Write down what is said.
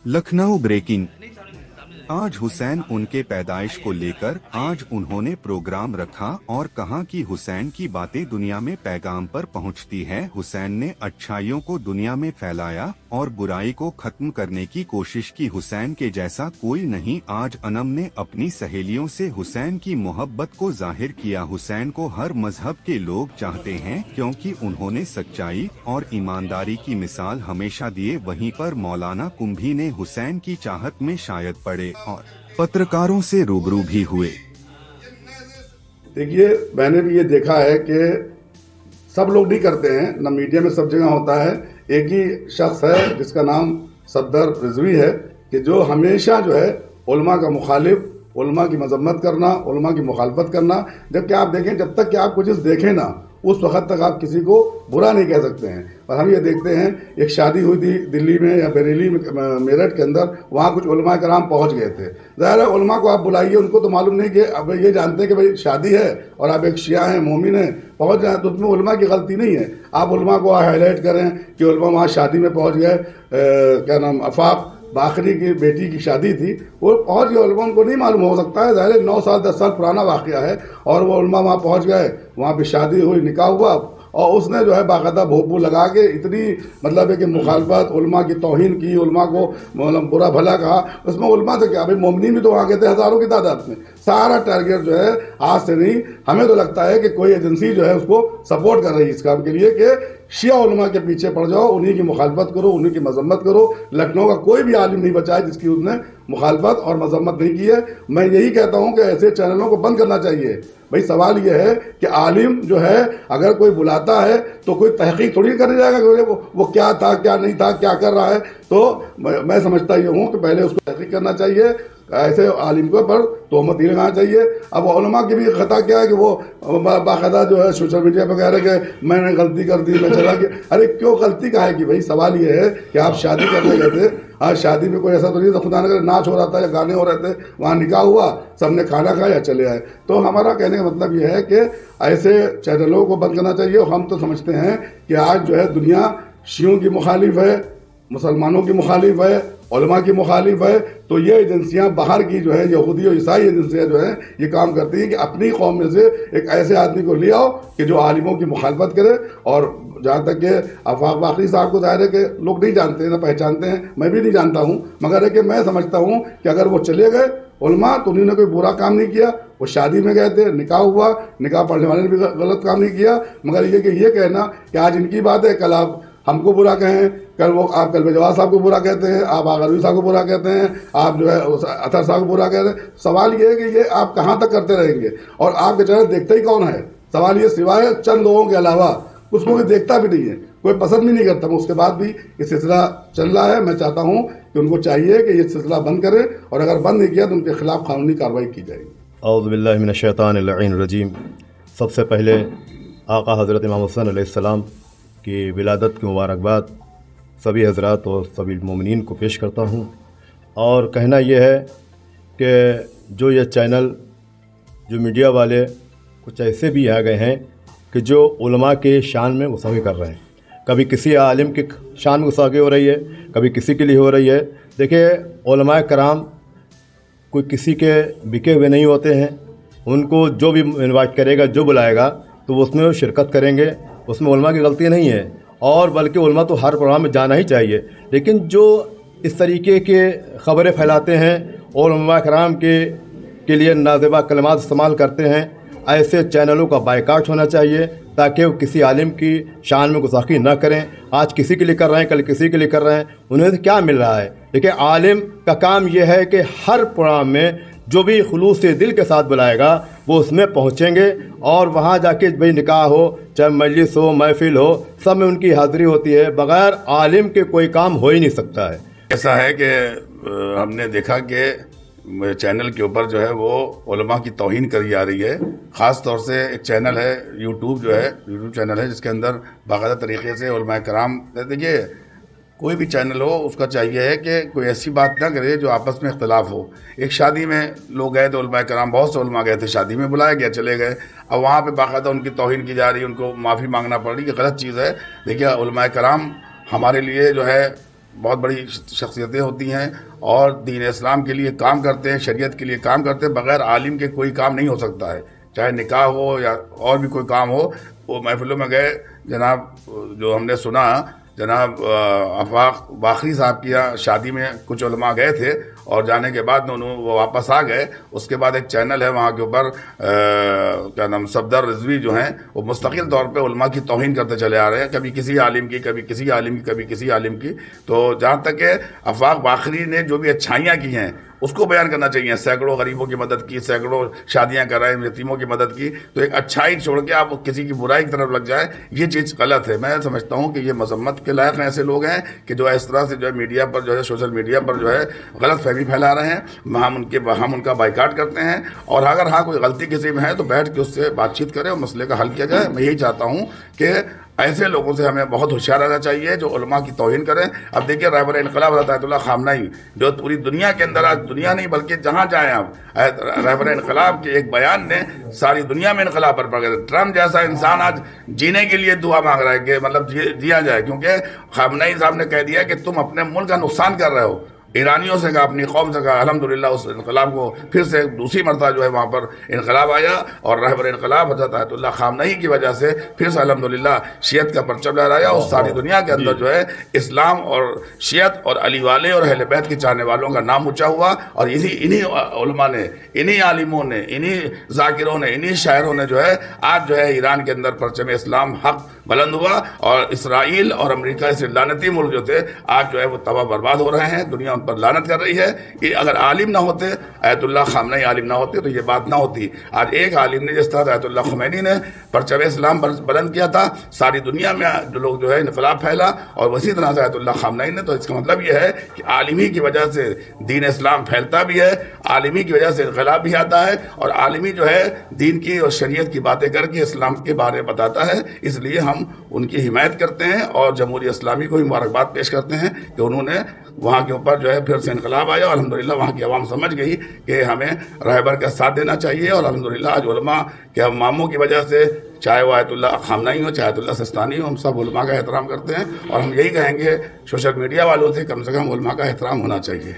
Lucknow breaking. आज हुसैन उनके पैदाइश को लेकर आज उन्होंने प्रोग्राम रखा और कहा कि हुसैन की बातें दुनिया में पैगाम पर पहुंचती है। हुसैन ने अच्छाइयों को दुनिया में फैलाया और बुराई को खत्म करने की कोशिश की। हुसैन के जैसा कोई नहीं। आज अनम ने अपनी सहेलियों से हुसैन की मोहब्बत को जाहिर किया। हुसैन को हर मजहब के लोग चाहते हैं क्योंकि उन्होंने सच्चाई और ईमानदारी की मिसाल हमेशा दिए। वहीं पर मौलाना कुंभी ने हुसैन की चाहत में शायद पड़े और पत्रकारों से रूबरू भी हुए। देखिए, मैंने भी ये देखा है कि सब लोग नहीं करते हैं, न मीडिया में सब जगह होता है। एक ही शख्स है जिसका नाम सफदर रिजवी है कि जो हमेशा जो है उलमा का मुखालिफ, उलमा की मजम्मत करना, उलमा की मुखालफत करना। जबकि आप देखें, जब तक कि आप कुछ चीज़ देखें ना उस वक्त तक आप किसी को बुरा नहीं कह सकते हैं। पर हम ये देखते हैं, एक शादी हुई थी दिल्ली में या बरेली में, मेरठ के अंदर, वहाँ कुछ उलमा कराम पहुँच गए थे। ज़ाहिर है उलमा को आप बुलाइए, उनको तो मालूम नहीं कि अब ये जानते हैं कि भाई शादी है और आप एक शिया हैं, मोमिन हैं, पहुँच जाए तो उसमें उलमा की गलती नहीं है। आप उलमा को हाईलाइट करें कि उलमा वहाँ शादी में पहुँच गए। क्या नाम, आफाक बाखरी की बेटी की शादी थी, वो पहुँच गए, उलमा उनको नहीं मालूम हो सकता है। ज़ाहिर 9 साल 10 साल पुराना वाक़या है और वो उलमा वहाँ पहुँच गए, वहाँ पे शादी हुई, निकाह हुआ और उसने जो है बाकायदा भोपू लगा के इतनी मतलब है कि मुखालफत, उलमा की तौहीन की, उलमा को मतलब बुरा भला कहा। उसमें उलमा से क्या, भाई मोमिनीन भी तो वहाँ गए थे हज़ारों की तादाद में। सारा टारगेट जो है आज से नहीं, हमें तो लगता है कि कोई एजेंसी जो है उसको सपोर्ट कर रही है इस काम के लिए कि शिया उलमा के पीछे पड़ जाओ, उन्हीं की मुखालफत करो, उन्हीं की मजम्मत करो। लखनऊ का कोई भी आलिम नहीं बचा है जिसकी उसने मुखालफत और मजम्मत नहीं की है। मैं यही कहता हूँ कि ऐसे चैनलों को बंद करना चाहिए। भाई सवाल ये है कि आलिम जो है अगर कोई बुलाता है तो कोई तहकीक थोड़ी करने जाएगा कि वो क्या था, क्या नहीं था, क्या कर रहा है। तो मैं समझता ये हूँ कि पहले उसको तहकीक करना चाहिए, ऐसे आलिम को पर तोहमत नहीं लगाना चाहिए। अब उलमा की भी खता क्या है कि वो बाकायदा जो है सोशल मीडिया पर कह रहे कि मैंने गलती कर दी, मैं चला गया। अरे क्यों गलती का है कि भाई सवाल ये है कि आप शादी करने गए थे, आज शादी में कोई ऐसा तो नहीं था, खुदा न करे नाच हो रहा था या गाने हो रहे थे, वहाँ निकाह हुआ, सबने खाना खाया, चले आए। तो हमारा कहने का मतलब ये है कि ऐसे चैनलों को बंद करना चाहिए। हम तो समझते हैं कि आज जो है दुनिया शियों की मुखालिफ है, मुसलमानों की मुखालिफ है, उलमा की मुखालिफ है। तो ये एजेंसियां बाहर की जो है यहूदी और ईसाई एजेंसियां जो है ये काम करती हैं कि अपनी कौम में से एक ऐसे आदमी को ले आओ कि जो आलिमों की मुखालफत करे। और जहाँ तक कि आफाक बाखरी साहब को ज़ाहिर है कि लोग नहीं जानते, ना पहचानते हैं, मैं भी नहीं जानता हूँ, मगर है कि मैं समझता हूँ कि अगर वो चले गए उलमा तो उन्होंने कोई बुरा काम नहीं किया। वो शादी में गए थे, निकाह हुआ, निकाह पढ़ने वाले ने भी गलत काम नहीं किया। मगर ये कि ये कहना कि आज इनकी बात है, कल आप हमको बुरा कहें, कल वो आप कल जवाब साहब को बुरा कहते हैं, आप आगरवी साहब को बुरा कहते हैं, आप जो है अतर साहब को बुरा कहते हैं। सवाल ये है कि ये आप कहाँ तक करते रहेंगे और आपके चैनल देखते ही कौन है? सवाल ये सिवाय चंद लोगों के अलावा उसको कोई देखता भी नहीं है, कोई पसंद भी नहीं करता। उसके बाद भी ये सिलसिला चल रहा है। मैं चाहता हूँ कि उनको चाहिए कि ये सिलसिला बंद करें और अगर बंद नहीं किया तो उनके खिलाफ कानूनी कार्रवाई की जाएगी। औज़ु बिल्लाहि मिनश शैतानिर रजीम। सबसे पहले आका हज़रत इमाम हुसैन अलैहिस्सलाम की विलादत की मुबारकबाद सभी हज़रात और सभी मोमिनीन को पेश करता हूँ। और कहना यह है कि जो ये चैनल, जो मीडिया वाले कुछ ऐसे भी आ गए हैं कि जो उलमा के शान में गुस्ताखी कर रहे हैं। कभी किसी आलिम के शान में गुस्ताखी हो रही है, कभी किसी के लिए हो रही है। देखिए, उलमा कराम कोई किसी के बिके हुए नहीं होते हैं। उनको जो भी इनवाइट करेगा, जो बुलाएगा, तो वो उसमें शिरकत करेंगे। उसमें उलमा की गलती नहीं है, और बल्कि उलमा तो हर प्रोग्राम में जाना ही चाहिए। लेकिन जो इस तरीके के ख़बरें फैलाते हैं और उलमा कराम के लिए नाज़िबा कलमात इस्तेमाल करते हैं, ऐसे चैनलों का बायकाट होना चाहिए ताकि वो किसी आलिम की शान में गुस्ताखी न करें। आज किसी के लिए कर रहे हैं, कल किसी के लिए कर रहे हैं, उन्हें तो क्या मिल रहा है? देखिए, आलिम का काम यह है कि हर प्रोग्राम में जो भी खुलूस से दिल के साथ बुलाएगा वो उसमें पहुंचेंगे और वहां जाके भाई निकाह हो, चाहे मजलिस हो, महफिल हो, सब में उनकी हाज़िरी होती है। बग़ैर आलिम के कोई काम हो ही नहीं सकता है। ऐसा है कि हमने देखा कि चैनल के ऊपर जो है वो उलमा की तौहीन करी जा रही है। ख़ास तौर से एक चैनल है यूट्यूब चैनल है जिसके अंदर बाकायदा तरीके से उलमा कराम, देखिए कोई भी चैनल हो उसका चाहिए है कि कोई ऐसी बात ना करे जो आपस में इख्तलाफ हो। एक शादी में लोग गए थे, उलमा कराम, बहुत से उलमा गए थे, शादी में बुलाया गया, चले गए। अब वहाँ पे बाकायदा उनकी तौहीन की जा रही है, उनको माफ़ी मांगना पड़ रही है, गलत चीज़ है। देखिए, उलमा कराम हमारे लिए जो है بہت بڑی شخصیتیں ہوتی ہیں اور دین اسلام کے لیے کام کرتے ہیں، شریعت کے لیے کام کرتے ہیں. بغیر عالم کے کوئی کام نہیں ہو سکتا ہے، چاہے نکاح ہو یا اور بھی کوئی کام ہو. وہ محفلوں میں گئے، جناب جو ہم نے سنا جناب آفاق باقری صاحب کی شادی میں کچھ علماء گئے تھے اور جانے کے بعد وہ واپس آ گئے. اس کے بعد ایک چینل ہے وہاں کے اوپر کیا نام صفدر رضوی جو ہیں وہ مستقل طور پہ علماء کی توہین کرتے چلے آ رہے ہیں، کبھی کسی عالم کی، کبھی کسی عالم کی، کبھی کسی عالم کی. تو جہاں تک کہ آفاق باقری نے جو بھی اچھائیاں کی ہیں اس کو بیان کرنا چاہیے. سینکڑوں غریبوں کی مدد کی، سینکڑوں شادیاں کرائیں، یتیموں کی مدد کی. تو ایک اچھائی چھوڑ کے آپ کسی کی برائی کی طرف لگ جائیں، یہ چیز غلط ہے. میں سمجھتا ہوں کہ یہ مذمت کے لائق ہیں ایسے لوگ ہیں کہ جو اس طرح سے جو ہے میڈیا پر جو ہے سوشل میڈیا پر جو ہے غلط فہمی پھیلا رہے ہیں. ہم ان کا بائیکاٹ کرتے ہیں، اور اگر ہاں کوئی غلطی کسی میں ہے تو بیٹھ کے اس سے بات چیت کریں اور مسئلے کا حل کیا جائے. میں یہی چاہتا ہوں کہ ایسے لوگوں سے ہمیں بہت ہوشیار رہنا چاہیے جو علماء کی توہین کریں. اب دیکھیے رہبر انقلاب حضرت آیت اللہ خامنئی جو پوری دنیا کے اندر، آج دنیا نہیں بلکہ جہاں جائیں آپ، رہبر انقلاب کے ایک بیان نے ساری دنیا میں انقلاب پر پڑ گیا. ٹرمپ جیسا انسان آج جینے کے لیے دعا مانگ رہا ہے کہ مطلب جیا جائے، کیونکہ خامنئی صاحب نے کہہ دیا کہ تم اپنے ملک کا نقصان کر رہے ہو. ایرانیوں سے کہا، اپنی قوم سے کہا. الحمدللہ اس انقلاب کو پھر سے دوسری مرتبہ جو ہے وہاں پر انقلاب آیا، اور رہبر انقلاب حضرت آیت اللہ خامنئی کی وجہ سے پھر سے الحمدللہ شیعت کا پرچم لہرایا، اور ساری دنیا کے اندر جو ہے اسلام اور شیعت اور علی والے اور اہل بیت کے چاہنے والوں کا نام اونچا ہوا. اور انہی علماء نے، انہی عالموں نے، انہی ذاکروں نے، انہی شاعروں نے جو ہے آج جو ہے ایران کے اندر پرچم اسلام حق بلند ہوا. اور اسرائیل اور امریکہ سے لعنتی ملک جو تھے آج جو ہے وہ تباہ برباد ہو رہے ہیں. دنیا پر لعنت کر رہی ہے کہ اگر عالم نہ ہوتے، آیت اللہ خامنئی عالم نہ ہوتے تو یہ بات نہ ہوتی. آج ایک عالم نے، جس طرح آیت اللہ خمینی نے پرچم اسلام بلند کیا تھا، ساری دنیا میں جو لوگ جو ہے انقلاب پھیلا، اور اسی طرح سے آیت اللہ خامنئی نے. تو اس کا مطلب یہ ہے کہ عالمی کی وجہ سے دین اسلام پھیلتا بھی ہے، عالمی کی وجہ سے انقلاب بھی آتا ہے، اور عالمی جو ہے دین کی اور شریعت کی باتیں کر کے اسلام کے بارے میں بتاتا ہے. اس لیے ہم ان کی حمایت کرتے ہیں اور جمہوریہ اسلامی کو مبارکباد پیش کرتے ہیں کہ انہوں نے وہاں کے اوپر جو ہے پھر سے انقلاب آیا. اور الحمدللہ وہاں کی عوام سمجھ گئی کہ ہمیں رہبر کا ساتھ دینا چاہیے. اور الحمدللہ آج علماء کے اماموں کی وجہ سے، چاہے وہ آیت اللہ خامنئی ہو، چاہے آیت اللہ سستانی ہو، ہم سب علماء کا احترام کرتے ہیں. اور ہم یہی کہیں گے سوشل میڈیا والوں سے کم علماء کا احترام ہونا چاہیے.